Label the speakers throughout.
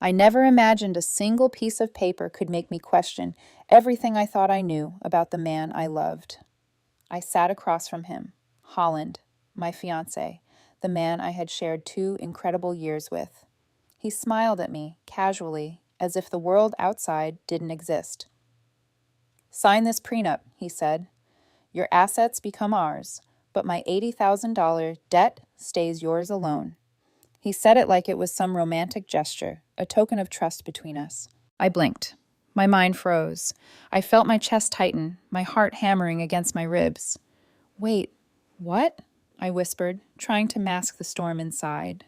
Speaker 1: I never imagined a single piece of paper could make me question everything I thought I knew about the man I loved. I sat across from him, Holland, my fiancé, the man I had shared 2 incredible years with. He smiled at me, casually, as if the world outside didn't exist. "Sign this prenup," he said. "Your assets become ours, but my $80,000 debt stays yours alone." He said it like it was some romantic gesture, a token of trust between us. I blinked. My mind froze. I felt my chest tighten, my heart hammering against my ribs. "Wait, what?" I whispered, trying to mask the storm inside.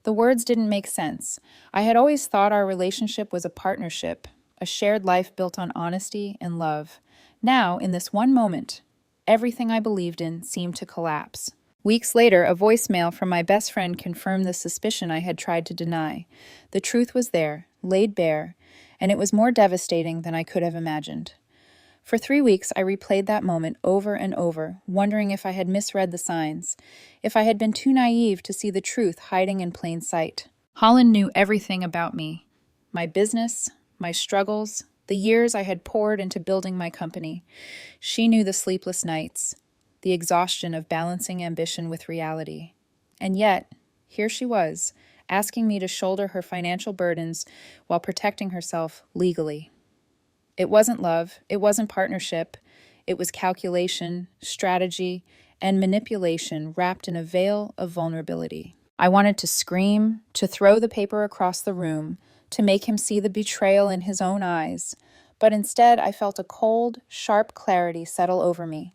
Speaker 1: The words didn't make sense. I had always thought our relationship was a partnership, a shared life built on honesty and love. Now, in this one moment, everything I believed in seemed to collapse. Weeks later, a voicemail from my best friend confirmed the suspicion I had tried to deny. The truth was there, laid bare, and it was more devastating than I could have imagined. For 3 weeks, I replayed that moment over and over, wondering if I had misread the signs, if I had been too naive to see the truth hiding in plain sight. Holland knew everything about me, my business, my struggles, the years I had poured into building my company. She knew the sleepless nights, the exhaustion of balancing ambition with reality. And yet, here she was, asking me to shoulder her financial burdens while protecting herself legally. It wasn't love, it wasn't partnership, it was calculation, strategy, and manipulation wrapped in a veil of vulnerability. I wanted to scream, to throw the paper across the room, to make him see the betrayal in his own eyes, but instead I felt a cold, sharp clarity settle over me.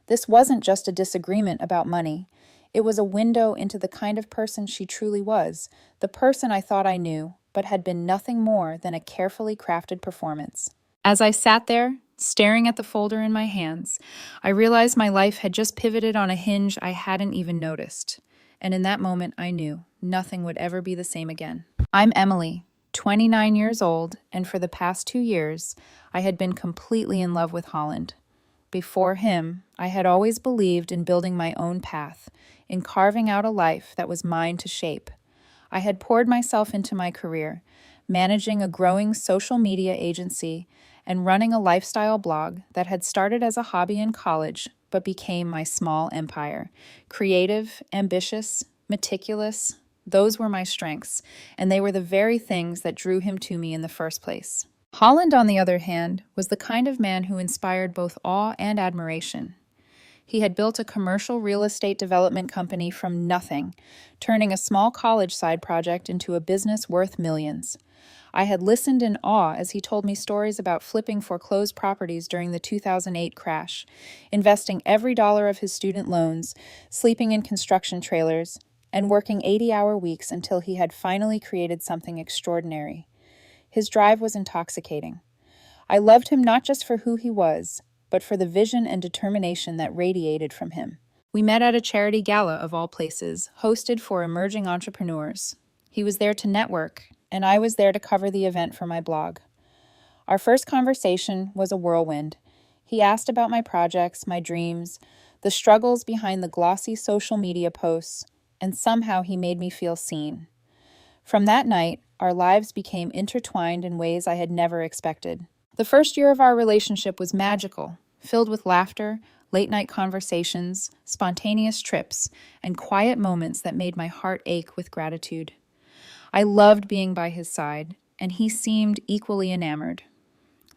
Speaker 1: This wasn't just a disagreement about money. It was a window into the kind of person she truly was, the person I thought I knew, but had been nothing more than a carefully crafted performance. As I sat there, staring at the folder in my hands, I realized my life had just pivoted on a hinge I hadn't even noticed. And in that moment, I knew nothing would ever be the same again. I'm Emily, 29 years old, and for the past 2 years, I had been completely in love with Holland. Before him, I had always believed in building my own path, in carving out a life that was mine to shape. I had poured myself into my career, managing a growing social media agency and running a lifestyle blog that had started as a hobby in college but became my small empire. Creative, ambitious, meticulous, those were my strengths, and they were the very things that drew him to me in the first place. Holland, on the other hand, was the kind of man who inspired both awe and admiration. He had built a commercial real estate development company from nothing, turning a small college side project into a business worth millions. I had listened in awe as he told me stories about flipping foreclosed properties during the 2008 crash, investing every dollar of his student loans, sleeping in construction trailers, and working 80-hour weeks until he had finally created something extraordinary. His drive was intoxicating. I loved him not just for who he was, but for the vision and determination that radiated from him. We met at a charity gala of all places, hosted for emerging entrepreneurs. He was there to network, and I was there to cover the event for my blog. Our first conversation was a whirlwind. He asked about my projects, my dreams, the struggles behind the glossy social media posts, and somehow he made me feel seen. From that night, our lives became intertwined in ways I had never expected. The first year of our relationship was magical, filled with laughter, late-night conversations, spontaneous trips, and quiet moments that made my heart ache with gratitude. I loved being by his side, and he seemed equally enamored.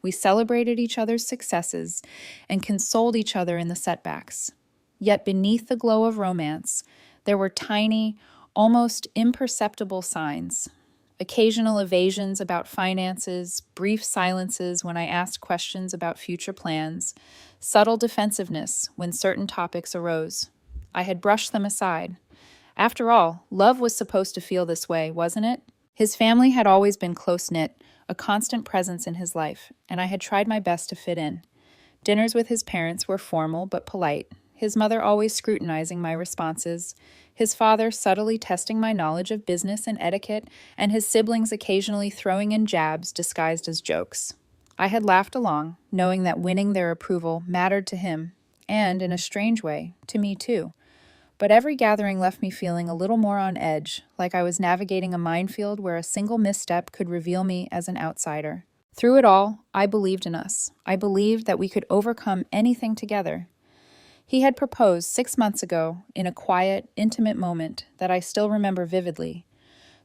Speaker 1: We celebrated each other's successes and consoled each other in the setbacks. Yet beneath the glow of romance, there were tiny, almost imperceptible signs. Occasional evasions about finances, brief silences when I asked questions about future plans, subtle defensiveness when certain topics arose. I had brushed them aside. After all, love was supposed to feel this way, wasn't it? His family had always been close-knit, a constant presence in his life, and I had tried my best to fit in. Dinners with his parents were formal but polite, his mother always scrutinizing my responses, his father subtly testing my knowledge of business and etiquette, and his siblings occasionally throwing in jabs disguised as jokes. I had laughed along, knowing that winning their approval mattered to him, and, in a strange way, to me too. But every gathering left me feeling a little more on edge, like I was navigating a minefield where a single misstep could reveal me as an outsider. Through it all, I believed in us. I believed that we could overcome anything together. He had proposed 6 months ago in a quiet, intimate moment that I still remember vividly.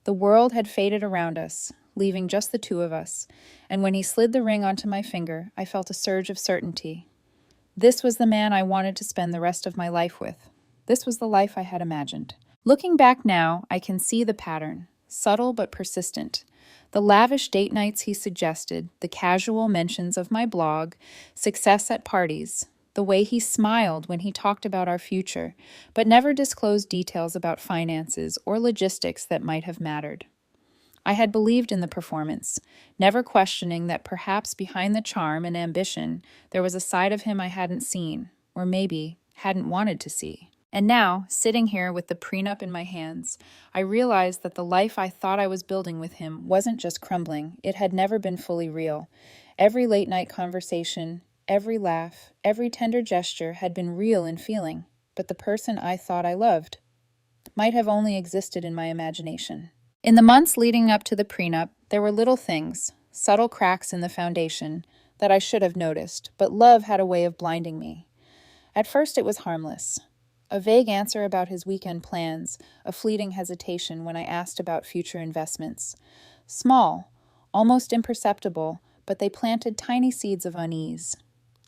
Speaker 1: The world had faded around us, leaving just the two of us, and when he slid the ring onto my finger, I felt a surge of certainty. This was the man I wanted to spend the rest of my life with. This was the life I had imagined. Looking back now, I can see the pattern, subtle but persistent. The lavish date nights he suggested, the casual mentions of my blog, success at parties, the way he smiled when he talked about our future, but never disclosed details about finances or logistics that might have mattered. I had believed in the performance, never questioning that perhaps behind the charm and ambition, there was a side of him I hadn't seen, or maybe hadn't wanted to see. And now, sitting here with the prenup in my hands, I realized that the life I thought I was building with him wasn't just crumbling, it had never been fully real. Every late-night conversation, every laugh, every tender gesture had been real in feeling, but the person I thought I loved might have only existed in my imagination. In the months leading up to the prenup, there were little things, subtle cracks in the foundation, that I should have noticed, but love had a way of blinding me. At first it was harmless. A vague answer about his weekend plans, a fleeting hesitation when I asked about future investments. Small, almost imperceptible, but they planted tiny seeds of unease.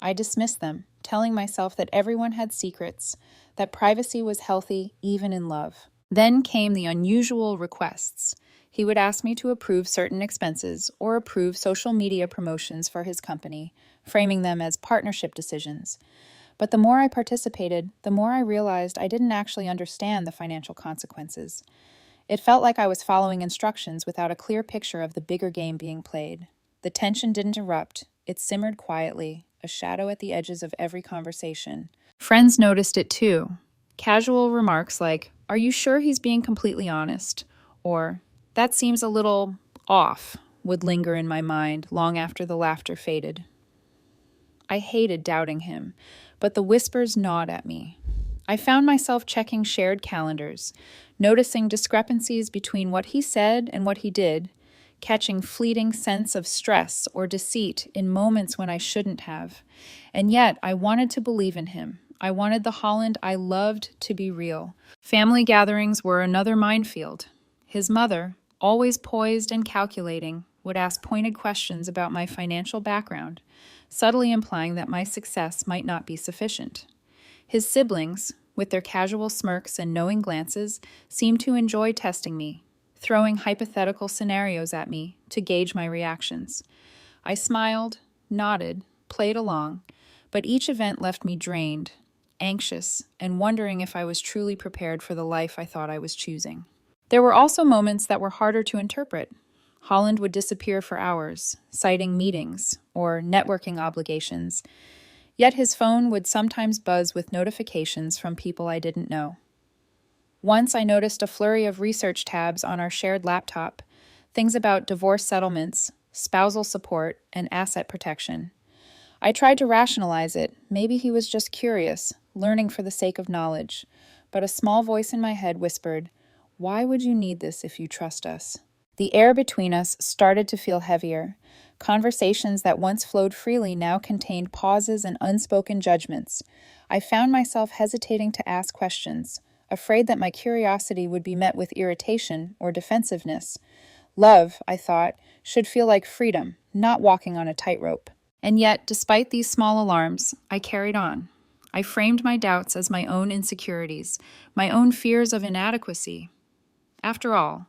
Speaker 1: I dismissed them, telling myself that everyone had secrets, that privacy was healthy even in love. Then came the unusual requests. He would ask me to approve certain expenses or approve social media promotions for his company, framing them as partnership decisions. But the more I participated, the more I realized I didn't actually understand the financial consequences. It felt like I was following instructions without a clear picture of the bigger game being played. The tension didn't erupt. It simmered quietly, a shadow at the edges of every conversation. Friends noticed it too. Casual remarks like, "Are you sure he's being completely honest?" Or, "That seems a little off," would linger in my mind long after the laughter faded. I hated doubting him, but the whispers gnawed at me. I found myself checking shared calendars, noticing discrepancies between what he said and what he did, catching fleeting sense of stress or deceit in moments when I shouldn't have. And yet, I wanted to believe in him. I wanted the Holland I loved to be real. Family gatherings were another minefield. His mother, always poised and calculating, would ask pointed questions about my financial background, subtly implying that my success might not be sufficient. His siblings, with their casual smirks and knowing glances, seemed to enjoy testing me, throwing hypothetical scenarios at me to gauge my reactions. I smiled, nodded, played along, but each event left me drained, anxious, and wondering if I was truly prepared for the life I thought I was choosing. There were also moments that were harder to interpret. Holland would disappear for hours, citing meetings or networking obligations, yet his phone would sometimes buzz with notifications from people I didn't know. Once I noticed a flurry of research tabs on our shared laptop, things about divorce settlements, spousal support, and asset protection. I tried to rationalize it. Maybe he was just curious, learning for the sake of knowledge. But a small voice in my head whispered, "Why would you need this if you trust us?" The air between us started to feel heavier. Conversations that once flowed freely now contained pauses and unspoken judgments. I found myself hesitating to ask questions, afraid that my curiosity would be met with irritation or defensiveness. Love, I thought, should feel like freedom, not walking on a tightrope. And yet, despite these small alarms, I carried on. I framed my doubts as my own insecurities, my own fears of inadequacy. After all,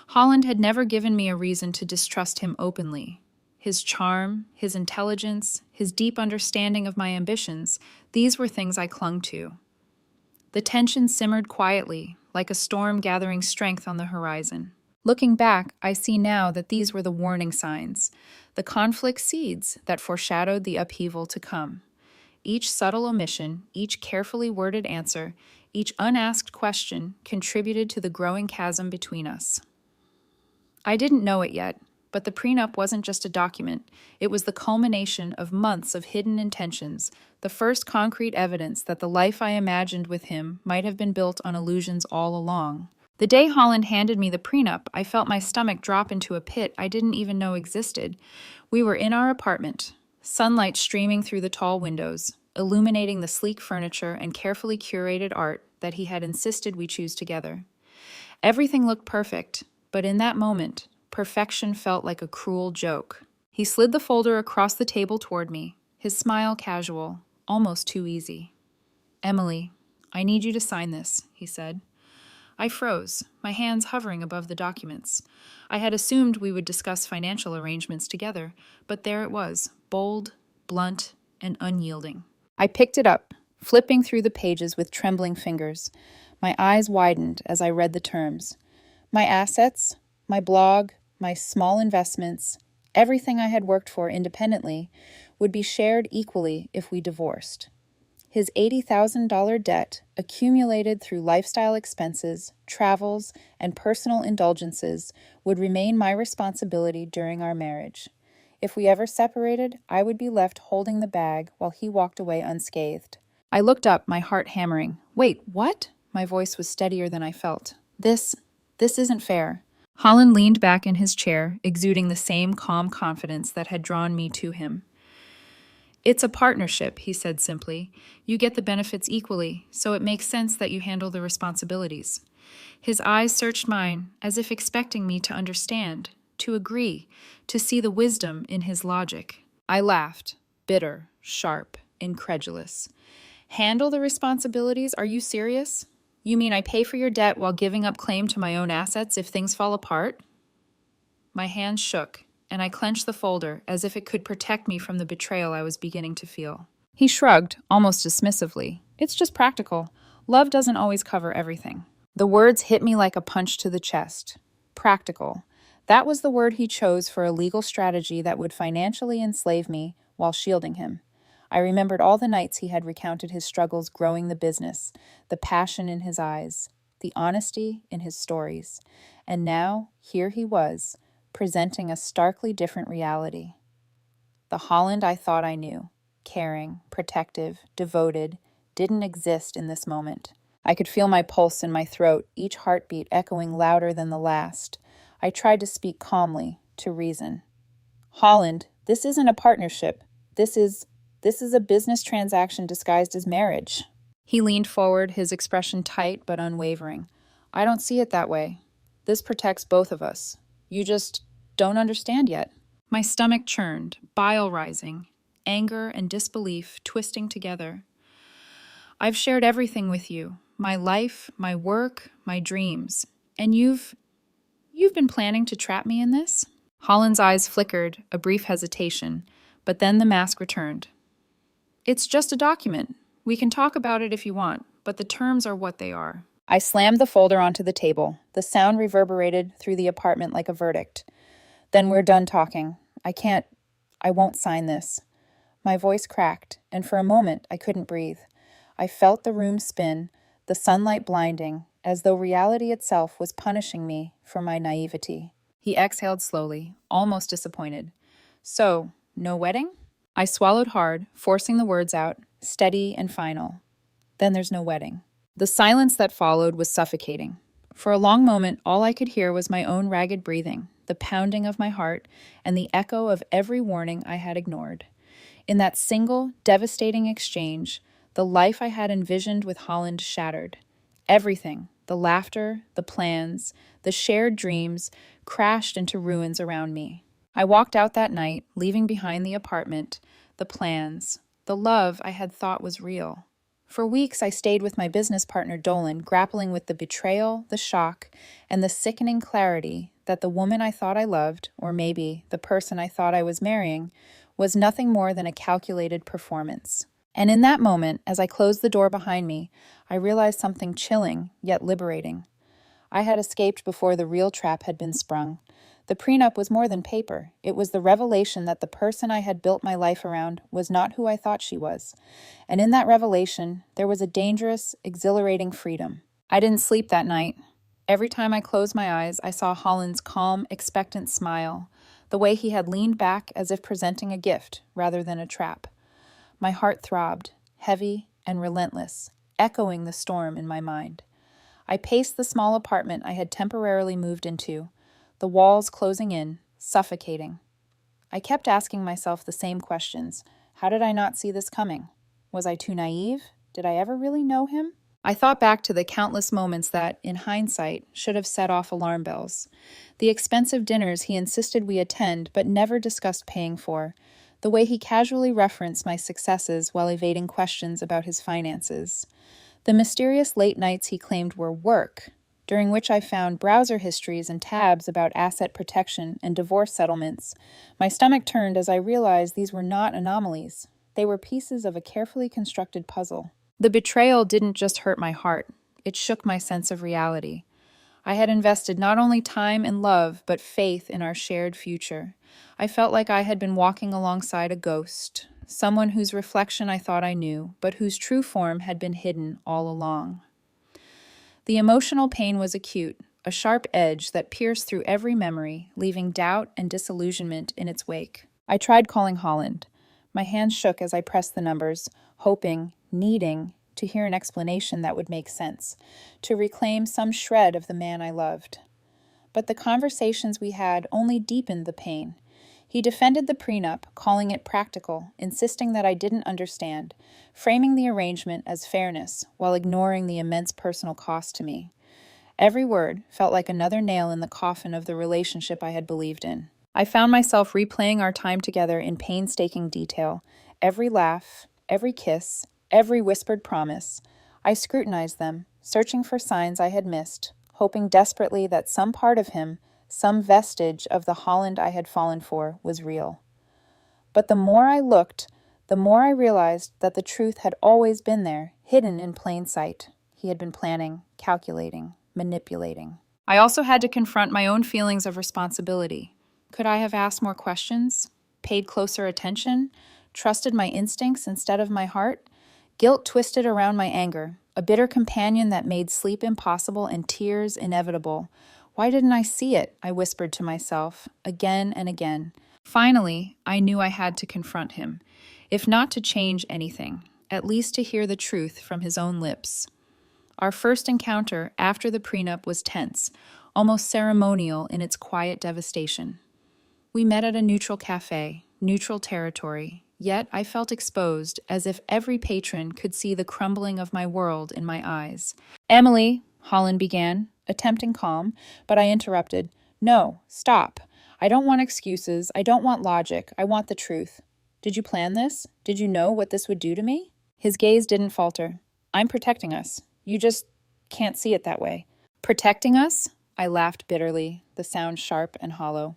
Speaker 1: Holland had never given me a reason to distrust him openly. His charm, his intelligence, his deep understanding of my ambitions, these were things I clung to. The tension simmered quietly, like a storm gathering strength on the horizon. Looking back, I see now that these were the warning signs, the conflict seeds that foreshadowed the upheaval to come. Each subtle omission, each carefully worded answer, each unasked question contributed to the growing chasm between us. I didn't know it yet, But the prenup wasn't just a document. It was the culmination of months of hidden intentions, the first concrete evidence that the life I imagined with him might have been built on illusions all along. The day Holland handed me the prenup, I felt my stomach drop into a pit I didn't even know existed. We were in our apartment, sunlight streaming through the tall windows, illuminating the sleek furniture and carefully curated art that he had insisted we choose together. Everything looked perfect, but in that moment, perfection felt like a cruel joke. He slid the folder across the table toward me, his smile casual, almost too easy. "Emily, I need you to sign this," he said. I froze, my hands hovering above the documents. I had assumed we would discuss financial arrangements together, but there it was, bold, blunt, and unyielding. I picked it up, flipping through the pages with trembling fingers. My eyes widened as I read the terms. My assets, my blog, my small investments, everything I had worked for independently, would be shared equally if we divorced. His $80,000 debt, accumulated through lifestyle expenses, travels, and personal indulgences, would remain my responsibility during our marriage. If we ever separated, I would be left holding the bag while he walked away unscathed. I looked up, my heart hammering. "Wait, what?" My voice was steadier than I felt. This isn't fair." Holland leaned back in his chair, exuding the same calm confidence that had drawn me to him. "It's a partnership," he said simply. "You get the benefits equally, so it makes sense that you handle the responsibilities." His eyes searched mine, as if expecting me to understand, to agree, to see the wisdom in his logic. I laughed, bitter, sharp, incredulous. "Handle the responsibilities? Are you serious? You mean I pay for your debt while giving up claim to my own assets if things fall apart?" My hands shook, and I clenched the folder as if it could protect me from the betrayal I was beginning to feel. He shrugged, almost dismissively. "It's just practical. Love doesn't always cover everything." The words hit me like a punch to the chest. Practical. That was the word he chose for a legal strategy that would financially enslave me while shielding him. I remembered all the nights he had recounted his struggles growing the business, the passion in his eyes, the honesty in his stories. And now, here he was, presenting a starkly different reality. The Holland I thought I knew, caring, protective, devoted, didn't exist in this moment. I could feel my pulse in my throat, each heartbeat echoing louder than the last. I tried to speak calmly, to reason. "Holland, this isn't a partnership. This is a business transaction disguised as marriage." He leaned forward, his expression tight but unwavering. "I don't see it that way. This protects both of us. You just don't understand yet." My stomach churned, bile rising, anger and disbelief twisting together. "I've shared everything with you, my life, my work, my dreams. And you've been planning to trap me in this?" Holland's eyes flickered, a brief hesitation, but then the mask returned. "It's just a document. We can talk about it if you want, but the terms are what they are." I slammed the folder onto the table. The sound reverberated through the apartment like a verdict. "Then we're done talking. I won't sign this." My voice cracked, and for a moment I couldn't breathe. I felt the room spin, the sunlight blinding, as though reality itself was punishing me for my naivety. He exhaled slowly, almost disappointed. "So, no wedding?" I swallowed hard, forcing the words out, steady and final. "Then there's no wedding." The silence that followed was suffocating. For a long moment, all I could hear was my own ragged breathing, the pounding of my heart, and the echo of every warning I had ignored. In that single, devastating exchange, the life I had envisioned with Holland shattered. Everything, the laughter, the plans, the shared dreams, crashed into ruins around me. I walked out that night, leaving behind the apartment, the plans, the love I had thought was real. For weeks, I stayed with my business partner Dolan, grappling with the betrayal, the shock, and the sickening clarity that the woman I thought I loved, or maybe the person I thought I was marrying, was nothing more than a calculated performance. And in that moment, as I closed the door behind me, I realized something chilling, yet liberating. I had escaped before the real trap had been sprung. The prenup was more than paper. It was the revelation that the person I had built my life around was not who I thought she was. And in that revelation, there was a dangerous, exhilarating freedom. I didn't sleep that night. Every time I closed my eyes, I saw Holland's calm, expectant smile, the way he had leaned back as if presenting a gift rather than a trap. My heart throbbed, heavy and relentless, echoing the storm in my mind. I paced the small apartment I had temporarily moved into, the walls closing in, suffocating. I kept asking myself the same questions. How did I not see this coming? Was I too naive? Did I ever really know him? I thought back to the countless moments that, in hindsight, should have set off alarm bells. The expensive dinners he insisted we attend but never discussed paying for. The way he casually referenced my successes while evading questions about his finances. The mysterious late nights he claimed were work, during which I found browser histories and tabs about asset protection and divorce settlements. My stomach turned as I realized these were not anomalies. They were pieces of a carefully constructed puzzle. The betrayal didn't just hurt my heart, it shook my sense of reality. I had invested not only time and love, but faith in our shared future. I felt like I had been walking alongside a ghost, someone whose reflection I thought I knew, but whose true form had been hidden all along. The emotional pain was acute, a sharp edge that pierced through every memory, leaving doubt and disillusionment in its wake. I tried calling Holland. My hands shook as I pressed the numbers, hoping, needing, to hear an explanation that would make sense, to reclaim some shred of the man I loved. But the conversations we had only deepened the pain. He defended the prenup, calling it practical, insisting that I didn't understand, framing the arrangement as fairness while ignoring the immense personal cost to me. Every word felt like another nail in the coffin of the relationship I had believed in. I found myself replaying our time together in painstaking detail. Every laugh, every kiss, every whispered promise. I scrutinized them, searching for signs I had missed, hoping desperately that some part of him, some vestige of the Holland I had fallen for, was real. But the more I looked, the more I realized that the truth had always been there, hidden in plain sight. He had been planning, calculating, manipulating. I also had to confront my own feelings of responsibility. Could I have asked more questions? Paid closer attention? Trusted my instincts instead of my heart? Guilt twisted around my anger, a bitter companion that made sleep impossible and tears inevitable. Why didn't I see it? I whispered to myself, again and again. Finally, I knew I had to confront him, if not to change anything, at least to hear the truth from his own lips. Our first encounter after the prenup was tense, almost ceremonial in its quiet devastation. We met at a neutral cafe, neutral territory, yet I felt exposed, as if every patron could see the crumbling of my world in my eyes. "Emily," Holland began, attempting calm, but I interrupted. "No, stop. I don't want excuses. I don't want logic. I want the truth. Did you plan this? Did you know what this would do to me?" His gaze didn't falter. "I'm protecting us. You just can't see it that way." "Protecting us?" I laughed bitterly, the sound sharp and hollow.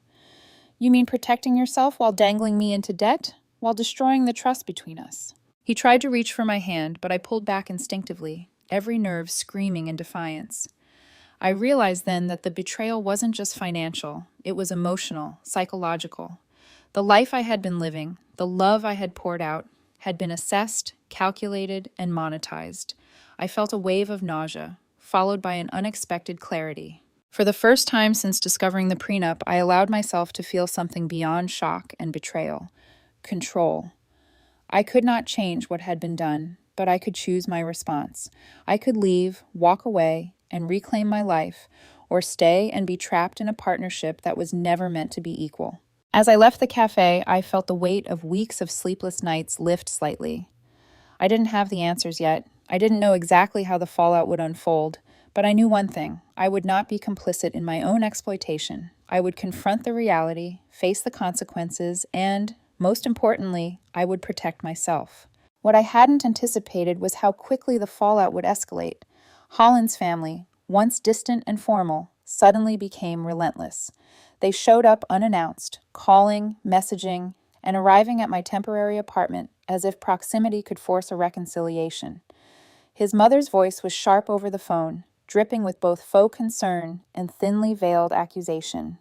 Speaker 1: "You mean protecting yourself while dangling me into debt? While destroying the trust between us?" He tried to reach for my hand, but I pulled back instinctively, every nerve screaming in defiance. I realized then that the betrayal wasn't just financial, it was emotional, psychological. The life I had been living, the love I had poured out, had been assessed, calculated, and monetized. I felt a wave of nausea, followed by an unexpected clarity. For the first time since discovering the prenup, I allowed myself to feel something beyond shock and betrayal. Control. I could not change what had been done, but I could choose my response. I could leave, walk away, and reclaim my life, or stay and be trapped in a partnership that was never meant to be equal. As I left the cafe, I felt the weight of weeks of sleepless nights lift slightly. I didn't have the answers yet. I didn't know exactly how the fallout would unfold, but I knew one thing. I would not be complicit in my own exploitation. I would confront the reality, face the consequences, and, most importantly, I would protect myself. What I hadn't anticipated was how quickly the fallout would escalate. Holland's family, once distant and formal, suddenly became relentless. They showed up unannounced, calling, messaging, and arriving at my temporary apartment as if proximity could force a reconciliation. His mother's voice was sharp over the phone, dripping with both faux concern and thinly veiled accusation.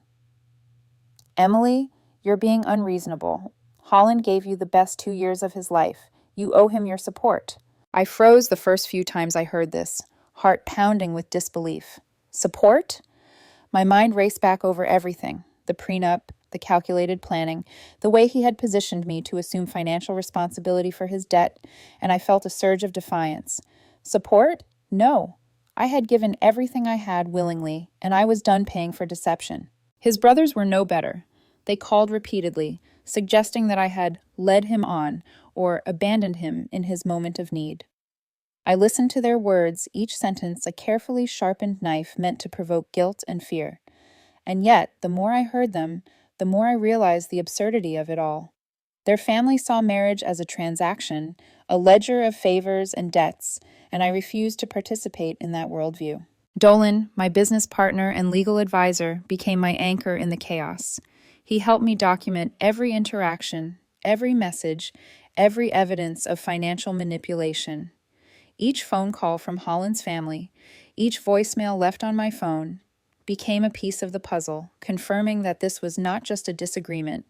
Speaker 1: "Emily, you're being unreasonable. Holland gave you the best 2 years of his life. You owe him your support." I froze the first few times I heard this, heart pounding with disbelief. Support? My mind raced back over everything: the prenup, the calculated planning, the way he had positioned me to assume financial responsibility for his debt, and I felt a surge of defiance. Support? No. I had given everything I had willingly, and I was done paying for deception. His brothers were no better. They called repeatedly, suggesting that I had led him on or abandoned him in his moment of need. I listened to their words, each sentence a carefully sharpened knife meant to provoke guilt and fear. And yet, the more I heard them, the more I realized the absurdity of it all. Their family saw marriage as a transaction, a ledger of favors and debts, and I refused to participate in that worldview. Dolan, my business partner and legal advisor, became my anchor in the chaos. He helped me document every interaction, every message, every evidence of financial manipulation. Each phone call from Holland's family, each voicemail left on my phone, became a piece of the puzzle, confirming that this was not just a disagreement.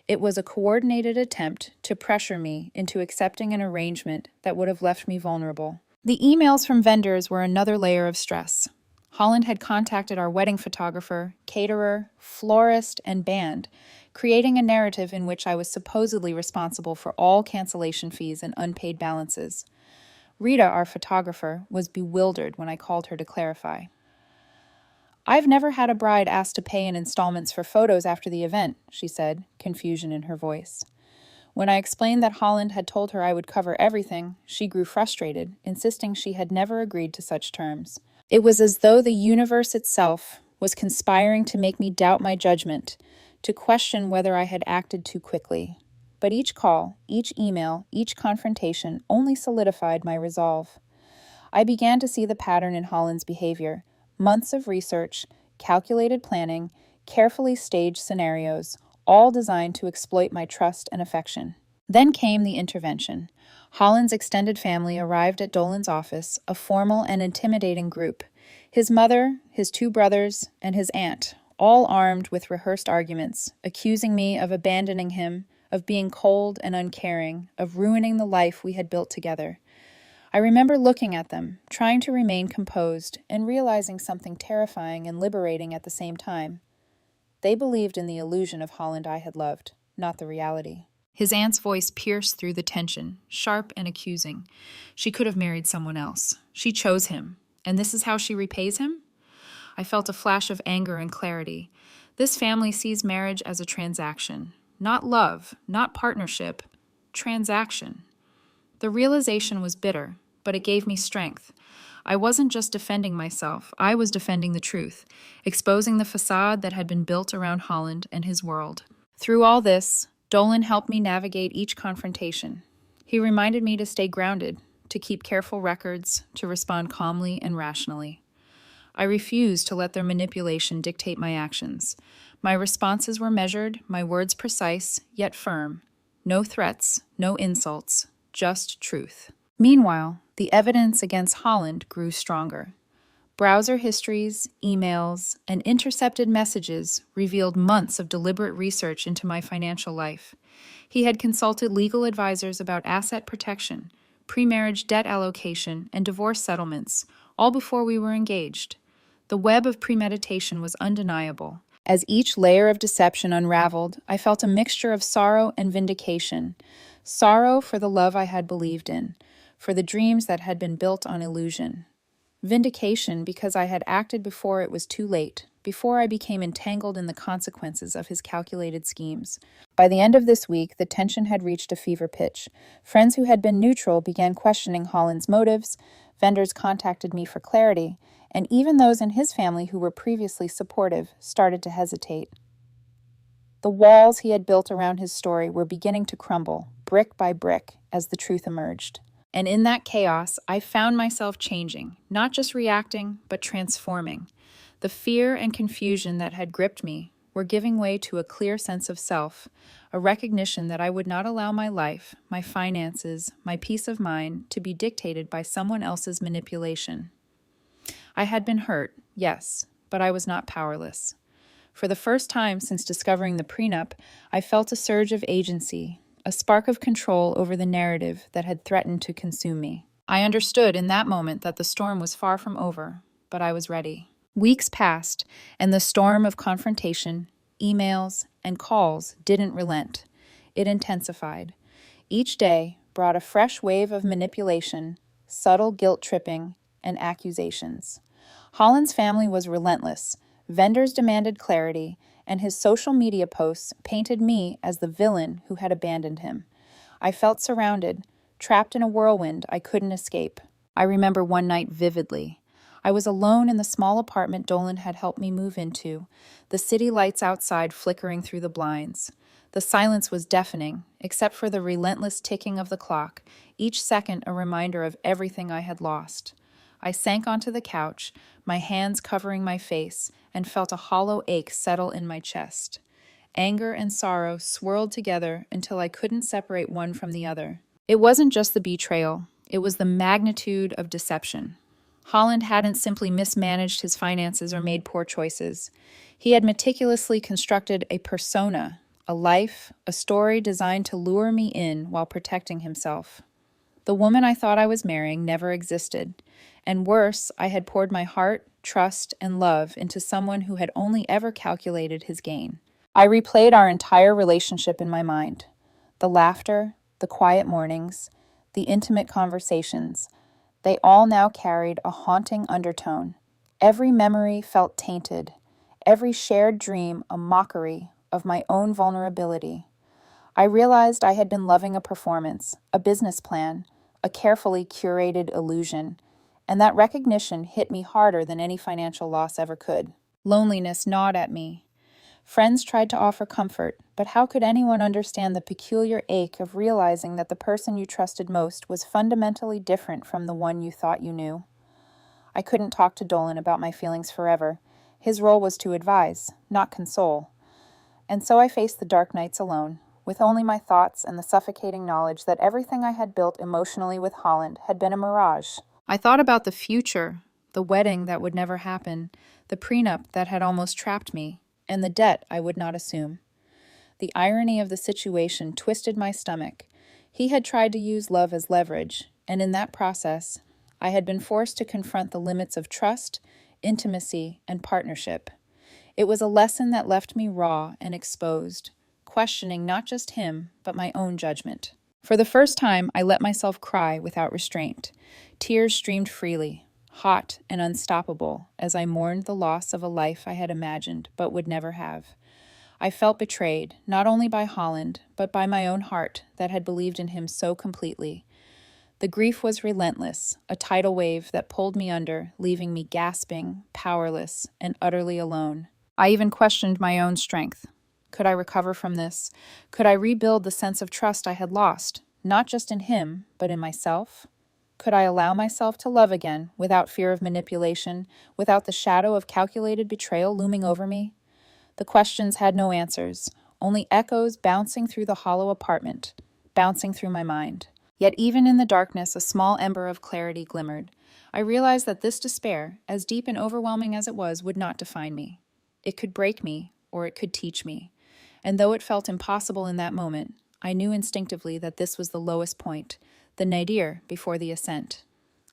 Speaker 1: It was a coordinated attempt to pressure me into accepting an arrangement that would have left me vulnerable. The emails from vendors were another layer of stress. Holland had contacted our wedding photographer, caterer, florist, and band, creating a narrative in which I was supposedly responsible for all cancellation fees and unpaid balances. Rita, our photographer, was bewildered when I called her to clarify. "I've never had a bride asked to pay in installments for photos after the event," she said, confusion in her voice. When I explained that Holland had told her I would cover everything, she grew frustrated, insisting she had never agreed to such terms. It was as though the universe itself was conspiring to make me doubt my judgment, to question whether I had acted too quickly. But each call, each email, each confrontation only solidified my resolve. I began to see the pattern in Holland's behavior: months of research, calculated planning, carefully staged scenarios, all designed to exploit my trust and affection. Then came the intervention. Holland's extended family arrived at Dolan's office, a formal and intimidating group. His mother, his two brothers, and his aunt, all armed with rehearsed arguments, accusing me of abandoning him, of being cold and uncaring, of ruining the life we had built together. I remember looking at them, trying to remain composed, and realizing something terrifying and liberating at the same time. They believed in the illusion of Holland I had loved, not the reality. His aunt's voice pierced through the tension, sharp and accusing. She could have married someone else. She chose him. And this is how she repays him? I felt a flash of anger and clarity. This family sees marriage as a transaction. Not love, not partnership, transaction. The realization was bitter, but it gave me strength. I wasn't just defending myself, I was defending the truth, exposing the facade that had been built around Holland and his world. Through all this, Dolan helped me navigate each confrontation. He reminded me to stay grounded, to keep careful records, to respond calmly and rationally. I refused to let their manipulation dictate my actions. My responses were measured, my words precise, yet firm. No threats, no insults, just truth. Meanwhile, the evidence against Holland grew stronger. Browser histories, emails, and intercepted messages revealed months of deliberate research into my financial life. He had consulted legal advisors about asset protection, pre-marriage debt allocation, and divorce settlements, all before we were engaged. The web of premeditation was undeniable. As each layer of deception unraveled, I felt a mixture of sorrow and vindication. Sorrow for the love I had believed in, for the dreams that had been built on illusion. Vindication because I had acted before it was too late, before I became entangled in the consequences of his calculated schemes. By the end of this week, the tension had reached a fever pitch. Friends who had been neutral began questioning Holland's motives, vendors contacted me for clarity, and even those in his family who were previously supportive started to hesitate. The walls he had built around his story were beginning to crumble, brick by brick, as the truth emerged. And in that chaos, I found myself changing, not just reacting, but transforming. The fear and confusion that had gripped me were giving way to a clear sense of self, a recognition that I would not allow my life, my finances, my peace of mind to be dictated by someone else's manipulation. I had been hurt, yes, but I was not powerless. For the first time since discovering the prenup, I felt a surge of agency, a spark of control over the narrative that had threatened to consume me. I understood in that moment that the storm was far from over, but I was ready. Weeks passed, and the storm of confrontation, emails, and calls didn't relent. It intensified. Each day brought a fresh wave of manipulation, subtle guilt-tripping, and accusations. Holland's family was relentless. Vendors demanded clarity, and his social media posts painted me as the villain who had abandoned him. I felt surrounded, trapped in a whirlwind I couldn't escape. I remember one night vividly. I was alone in the small apartment Dolan had helped me move into, the city lights outside flickering through the blinds. The silence was deafening, except for the relentless ticking of the clock, each second a reminder of everything I had lost. I sank onto the couch, my hands covering my face, and felt a hollow ache settle in my chest. Anger and sorrow swirled together until I couldn't separate one from the other. It wasn't just the betrayal, it was the magnitude of deception. Holland hadn't simply mismanaged his finances or made poor choices. He had meticulously constructed a persona, a life, a story designed to lure me in while protecting himself. The woman I thought I was marrying never existed, and worse, I had poured my heart, trust, and love into someone who had only ever calculated his gain. I replayed our entire relationship in my mind. The laughter, the quiet mornings, the intimate conversations, they all now carried a haunting undertone. Every memory felt tainted, every shared dream a mockery of my own vulnerability. I realized I had been loving a performance, a business plan, a carefully curated illusion, and that recognition hit me harder than any financial loss ever could. Loneliness gnawed at me. Friends tried to offer comfort, but how could anyone understand the peculiar ache of realizing that the person you trusted most was fundamentally different from the one you thought you knew? I couldn't talk to Dolan about my feelings forever. His role was to advise, not console. And so I faced the dark nights alone, with only my thoughts and the suffocating knowledge that everything I had built emotionally with Holland had been a mirage. I thought about the future, the wedding that would never happen, the prenup that had almost trapped me, and the debt I would not assume. The irony of the situation twisted my stomach. He had tried to use love as leverage, and in that process, I had been forced to confront the limits of trust, intimacy, and partnership. It was a lesson that left me raw and exposed, questioning not just him, but my own judgment. For the first time, I let myself cry without restraint. Tears streamed freely, hot and unstoppable, as I mourned the loss of a life I had imagined but would never have. I felt betrayed, not only by Holland, but by my own heart that had believed in him so completely. The grief was relentless, a tidal wave that pulled me under, leaving me gasping, powerless, and utterly alone. I even questioned my own strength. Could I recover from this? Could I rebuild the sense of trust I had lost, not just in him, but in myself? Could I allow myself to love again, without fear of manipulation, without the shadow of calculated betrayal looming over me? The questions had no answers, only echoes bouncing through the hollow apartment, bouncing through my mind. Yet even in the darkness, a small ember of clarity glimmered. I realized that this despair, as deep and overwhelming as it was, would not define me. It could break me, or it could teach me. And though it felt impossible in that moment, I knew instinctively that this was the lowest point, the nadir before the ascent.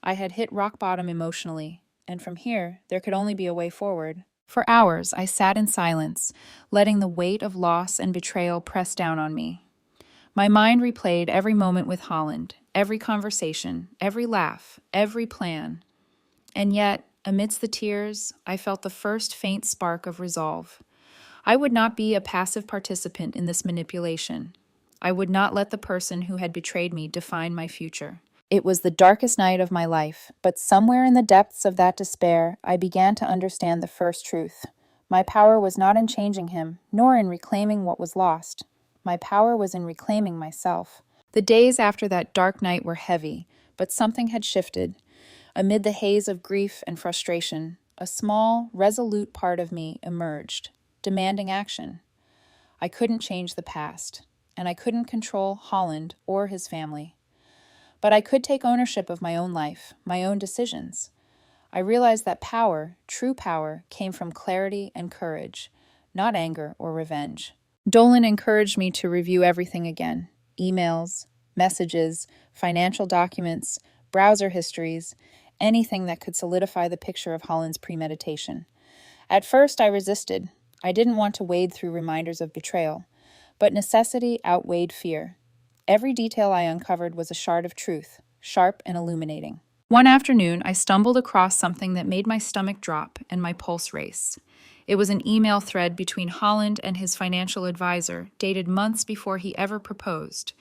Speaker 1: I had hit rock bottom emotionally, and from here, there could only be a way forward. For hours, I sat in silence, letting the weight of loss and betrayal press down on me. My mind replayed every moment with Holland, every conversation, every laugh, every plan. And yet, amidst the tears, I felt the first faint spark of resolve. I would not be a passive participant in this manipulation. I would not let the person who had betrayed me define my future. It was the darkest night of my life, but somewhere in the depths of that despair, I began to understand the first truth. My power was not in changing him, nor in reclaiming what was lost. My power was in reclaiming myself. The days after that dark night were heavy, but something had shifted. Amid the haze of grief and frustration, a small, resolute part of me emerged, demanding action. I couldn't change the past, and I couldn't control Holland or his family. But I could take ownership of my own life, my own decisions. I realized that power, true power, came from clarity and courage, not anger or revenge. Dolan encouraged me to review everything again: emails, messages, financial documents, browser histories, anything that could solidify the picture of Holland's premeditation. At first, I resisted. I didn't want to wade through reminders of betrayal, but necessity outweighed fear. Every detail I uncovered was a shard of truth, sharp and illuminating. One afternoon, I stumbled across something that made my stomach drop and my pulse race. It was an email thread between Holland and his financial advisor, dated months before he ever proposed.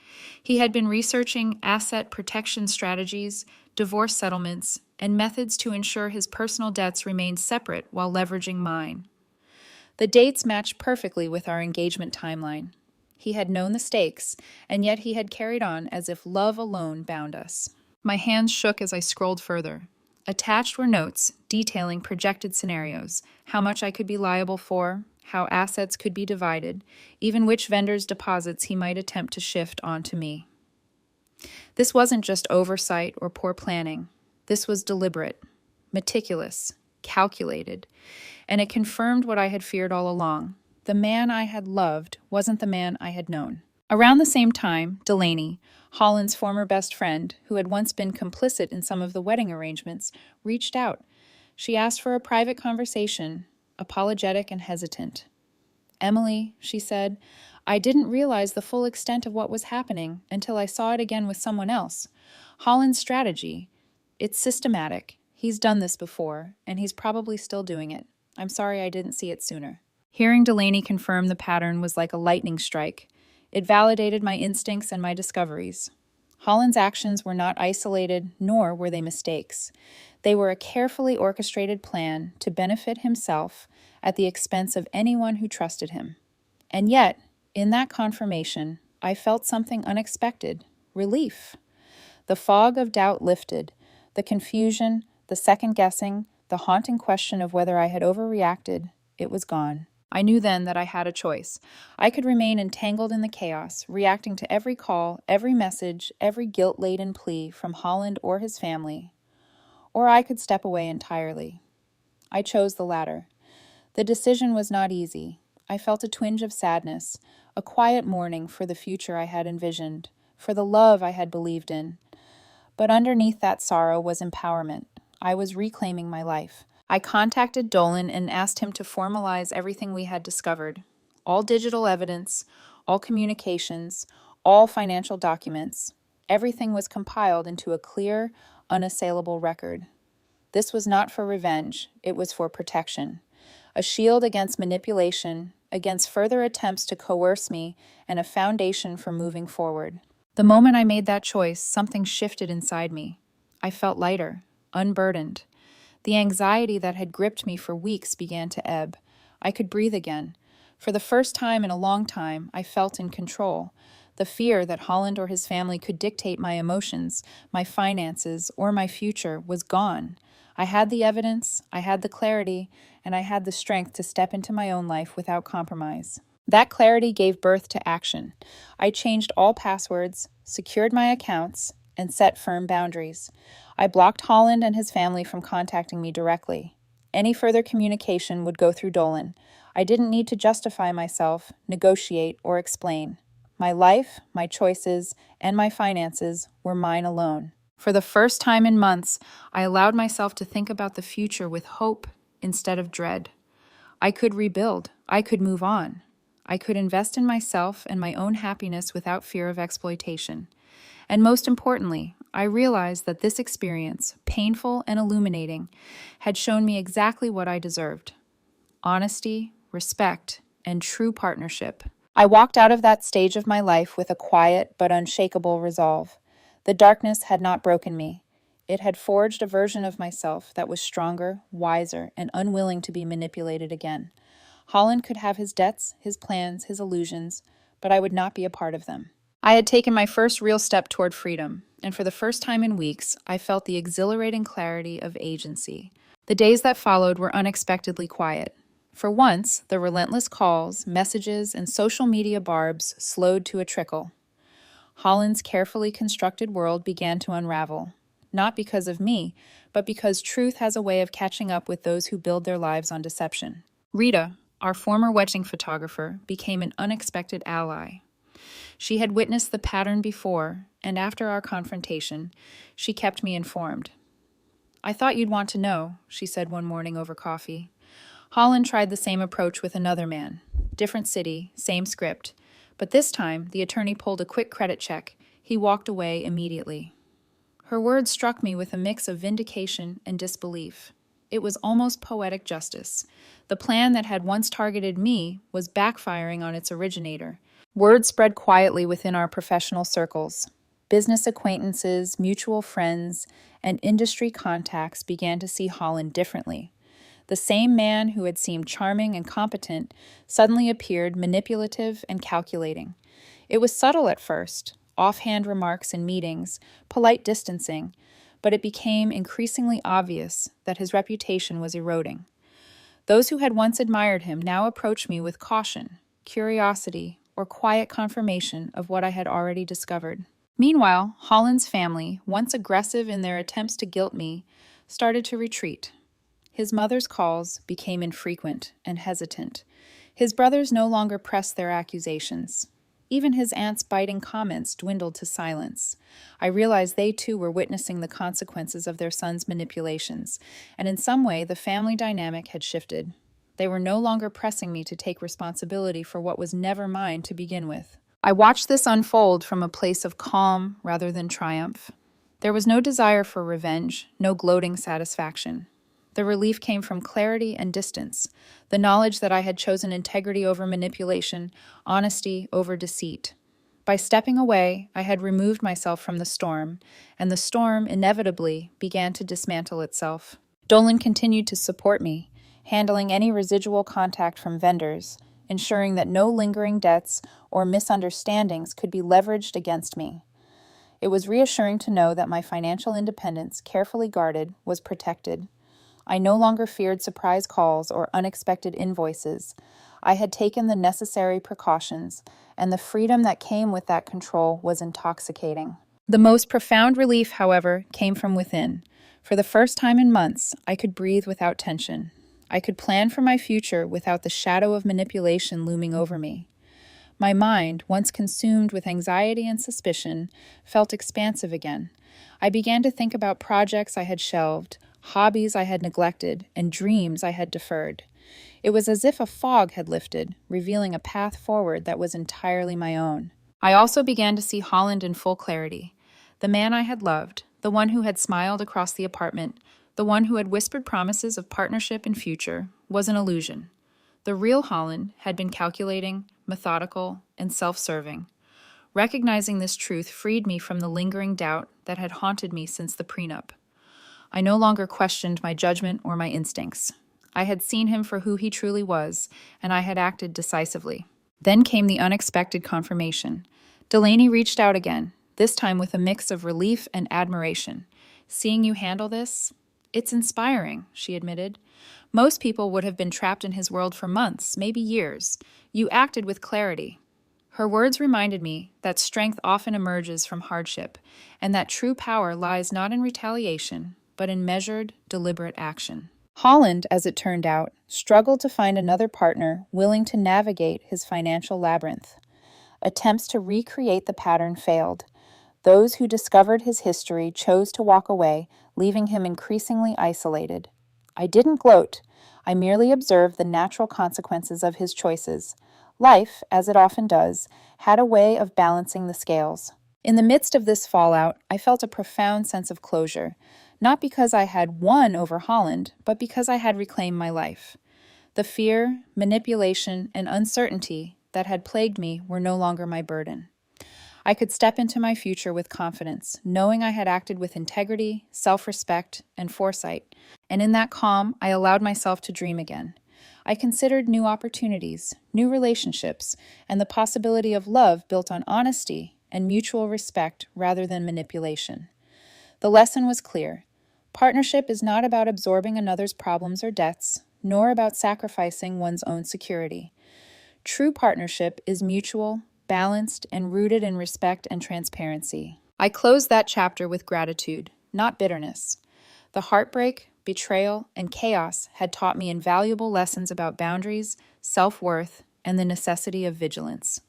Speaker 1: He had been researching asset protection strategies, divorce settlements, and methods to ensure his personal debts remained separate while leveraging mine. The dates matched perfectly with our engagement timeline. He had known the stakes, and yet he had carried on as if love alone bound us. My hands shook as I scrolled further. Attached were notes detailing projected scenarios, how much I could be liable for, how assets could be divided, even which vendors' deposits he might attempt to shift onto me. This wasn't just oversight or poor planning. This was deliberate, meticulous, calculated, and it confirmed what I had feared all along. The man I had loved wasn't the man I had known. Around the same time, Delaney, Holland's former best friend, who had once been complicit in some of the wedding arrangements, reached out. She asked for a private conversation, apologetic and hesitant. "Emily," she said, "I didn't realize the full extent of what was happening until I saw it again with someone else. Holland's strategy, it's systematic. He's done this before, and he's probably still doing it. I'm sorry I didn't see it sooner." Hearing Delaney confirm the pattern was like a lightning strike. It validated my instincts and my discoveries. Holland's actions were not isolated, nor were they mistakes. They were a carefully orchestrated plan to benefit himself at the expense of anyone who trusted him. And yet, in that confirmation, I felt something unexpected: relief. The fog of doubt lifted. The confusion, the second-guessing, the haunting question of whether I had overreacted, it was gone. I knew then that I had a choice. I could remain entangled in the chaos, reacting to every call, every message, every guilt-laden plea from Holland or his family, or I could step away entirely. I chose the latter. The decision was not easy. I felt a twinge of sadness, a quiet mourning for the future I had envisioned, for the love I had believed in. But underneath that sorrow was empowerment. I was reclaiming my life. I contacted Dolan and asked him to formalize everything we had discovered. All digital evidence, all communications, all financial documents. Everything was compiled into a clear, unassailable record. This was not for revenge, it was for protection. A shield against manipulation, against further attempts to coerce me, and a foundation for moving forward. The moment I made that choice, something shifted inside me. I felt lighter, unburdened. The anxiety that had gripped me for weeks began to ebb. I could breathe again. For the first time in a long time, I felt in control. The fear that Holland or his family could dictate my emotions, my finances, or my future was gone. I had the evidence, I had the clarity, and I had the strength to step into my own life without compromise. That clarity gave birth to action. I changed all passwords, secured my accounts, and set firm boundaries. I blocked Holland and his family from contacting me directly. Any further communication would go through Dolan. I didn't need to justify myself, negotiate, or explain. My life, my choices, and my finances were mine alone. For the first time in months, I allowed myself to think about the future with hope instead of dread. I could rebuild. I could move on. I could invest in myself and my own happiness without fear of exploitation. And most importantly, I realized that this experience, painful and illuminating, had shown me exactly what I deserved: honesty, respect, and true partnership. I walked out of that stage of my life with a quiet but unshakable resolve. The darkness had not broken me. It had forged a version of myself that was stronger, wiser, and unwilling to be manipulated again. Holland could have his debts, his plans, his illusions, but I would not be a part of them. I had taken my first real step toward freedom, and for the first time in weeks, I felt the exhilarating clarity of agency. The days that followed were unexpectedly quiet. For once, the relentless calls, messages, and social media barbs slowed to a trickle. Holland's carefully constructed world began to unravel, not because of me, but because truth has a way of catching up with those who build their lives on deception. Rita, our former wedding photographer, became an unexpected ally. She had witnessed the pattern before, and after our confrontation, she kept me informed. "I thought you'd want to know," she said one morning over coffee. Holland tried the same approach with another man. Different city, same script. But this time, the attorney pulled a quick credit check. He walked away immediately. Her words struck me with a mix of vindication and disbelief. It was almost poetic justice. The plan that had once targeted me was backfiring on its originator. Word spread quietly within our professional circles. Business acquaintances, mutual friends, and industry contacts began to see Holland differently. The same man who had seemed charming and competent suddenly appeared manipulative and calculating. It was subtle at first, offhand remarks in meetings, polite distancing, but it became increasingly obvious that his reputation was eroding. Those who had once admired him now approached me with caution, curiosity, or quiet confirmation of what I had already discovered. Meanwhile, Holland's family, once aggressive in their attempts to guilt me, started to retreat. His mother's calls became infrequent and hesitant. His brothers no longer pressed their accusations. Even his aunt's biting comments dwindled to silence. I realized they too were witnessing the consequences of their son's manipulations, and in some way the family dynamic had shifted. They were no longer pressing me to take responsibility for what was never mine to begin with. I watched this unfold from a place of calm rather than triumph. There was no desire for revenge, no gloating satisfaction. The relief came from clarity and distance, the knowledge that I had chosen integrity over manipulation, honesty over deceit. By stepping away, I had removed myself from the storm, and the storm inevitably began to dismantle itself. Dolan continued to support me, handling any residual contact from vendors, ensuring that no lingering debts or misunderstandings could be leveraged against me. It was reassuring to know that my financial independence, carefully guarded, was protected. I no longer feared surprise calls or unexpected invoices. I had taken the necessary precautions, and the freedom that came with that control was intoxicating. The most profound relief, however, came from within. For the first time in months, I could breathe without tension. I could plan for my future without the shadow of manipulation looming over me. My mind, once consumed with anxiety and suspicion, felt expansive again. I began to think about projects I had shelved, hobbies I had neglected, and dreams I had deferred. It was as if a fog had lifted, revealing a path forward that was entirely my own. I also began to see Holland in full clarity. The man I had loved, the one who had smiled across the apartment, the one who had whispered promises of partnership and future, was an illusion. The real Holland had been calculating, methodical, and self-serving. Recognizing this truth freed me from the lingering doubt that had haunted me since the prenup. I no longer questioned my judgment or my instincts. I had seen him for who he truly was, and I had acted decisively. Then came the unexpected confirmation. Delaney reached out again, this time with a mix of relief and admiration. "Seeing you handle this? It's inspiring," she admitted. "Most people would have been trapped in his world for months, maybe years. You acted with clarity." Her words reminded me that strength often emerges from hardship, and that true power lies not in retaliation, but in measured, deliberate action. Holland, as it turned out, struggled to find another partner willing to navigate his financial labyrinth. Attempts to recreate the pattern failed. Those who discovered his history chose to walk away, leaving him increasingly isolated. I didn't gloat. I merely observed the natural consequences of his choices. Life, as it often does, had a way of balancing the scales. In the midst of this fallout, I felt a profound sense of closure, not because I had won over Holland, but because I had reclaimed my life. The fear, manipulation, and uncertainty that had plagued me were no longer my burden. I could step into my future with confidence, knowing I had acted with integrity, self-respect, and foresight. And in that calm, I allowed myself to dream again. I considered new opportunities, new relationships, and the possibility of love built on honesty and mutual respect rather than manipulation. The lesson was clear. Partnership is not about absorbing another's problems or debts, nor about sacrificing one's own security. True partnership is mutual, balanced, and rooted in respect and transparency. I closed that chapter with gratitude, not bitterness. The heartbreak, betrayal, and chaos had taught me invaluable lessons about boundaries, self-worth, and the necessity of vigilance.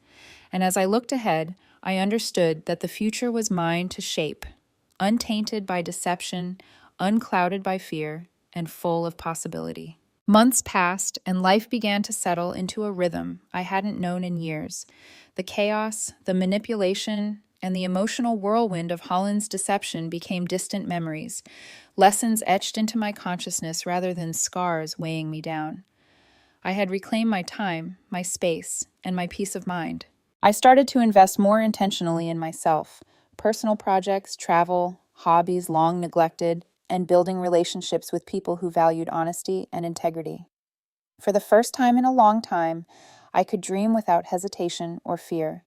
Speaker 1: And as I looked ahead, I understood that the future was mine to shape, untainted by deception, unclouded by fear, and full of possibility. Months passed, and life began to settle into a rhythm I hadn't known in years. The chaos, the manipulation, and the emotional whirlwind of Holland's deception became distant memories, lessons etched into my consciousness rather than scars weighing me down. I had reclaimed my time, my space, and my peace of mind. I started to invest more intentionally in myself, personal projects, travel, hobbies long neglected, and building relationships with people who valued honesty and integrity. For the first time in a long time, I could dream without hesitation or fear.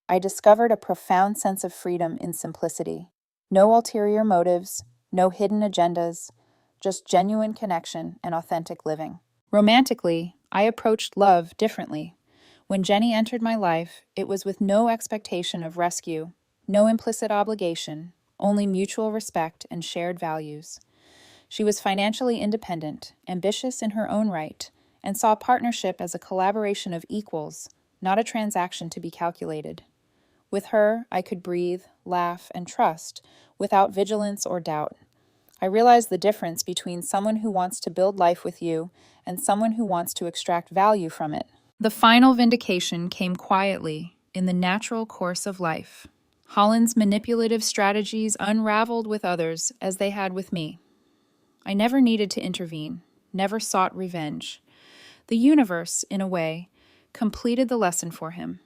Speaker 1: I discovered a profound sense of freedom in simplicity. No ulterior motives, no hidden agendas, just genuine connection and authentic living. Romantically, I approached love differently. When Jenny entered my life, it was with no expectation of rescue, no implicit obligation, only mutual respect and shared values. She was financially independent, ambitious in her own right, and saw partnership as a collaboration of equals, not a transaction to be calculated. With her, I could breathe, laugh, and trust without vigilance or doubt. I realized the difference between someone who wants to build life with you and someone who wants to extract value from it. The final vindication came quietly, in the natural course of life. Holland's manipulative strategies unraveled with others as they had with me. I never needed to intervene, never sought revenge. The universe, in a way, completed the lesson for him.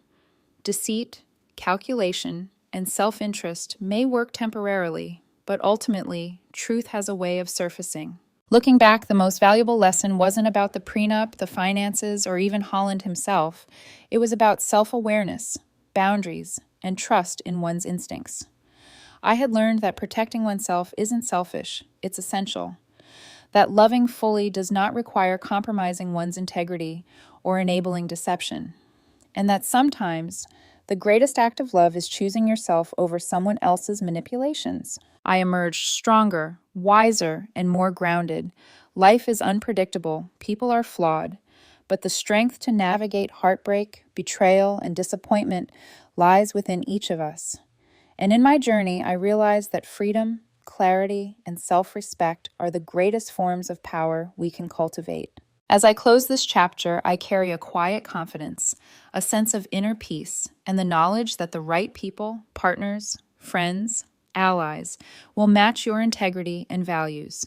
Speaker 1: Deceit, calculation, and self-interest may work temporarily, but ultimately, truth has a way of surfacing. Looking back, the most valuable lesson wasn't about the prenup, the finances, or even Holland himself. It was about self-awareness, boundaries, and trust in one's instincts. I had learned that protecting oneself isn't selfish, it's essential. That loving fully does not require compromising one's integrity or enabling deception. And that sometimes the greatest act of love is choosing yourself over someone else's manipulations. I emerged stronger, wiser, and more grounded. Life is unpredictable, people are flawed, but the strength to navigate heartbreak, betrayal, and disappointment lies within each of us. And in my journey, I realized that freedom, clarity, and self-respect are the greatest forms of power we can cultivate. As I close this chapter, I carry a quiet confidence, a sense of inner peace, and the knowledge that the right people, partners, friends, allies will match your integrity and values.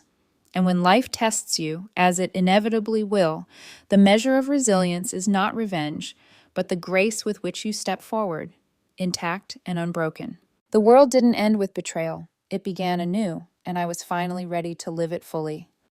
Speaker 1: And when life tests you, as it inevitably will, the measure of resilience is not revenge, but the grace with which you step forward, intact and unbroken. The world didn't end with betrayal. It began anew, and I was finally ready to live it fully.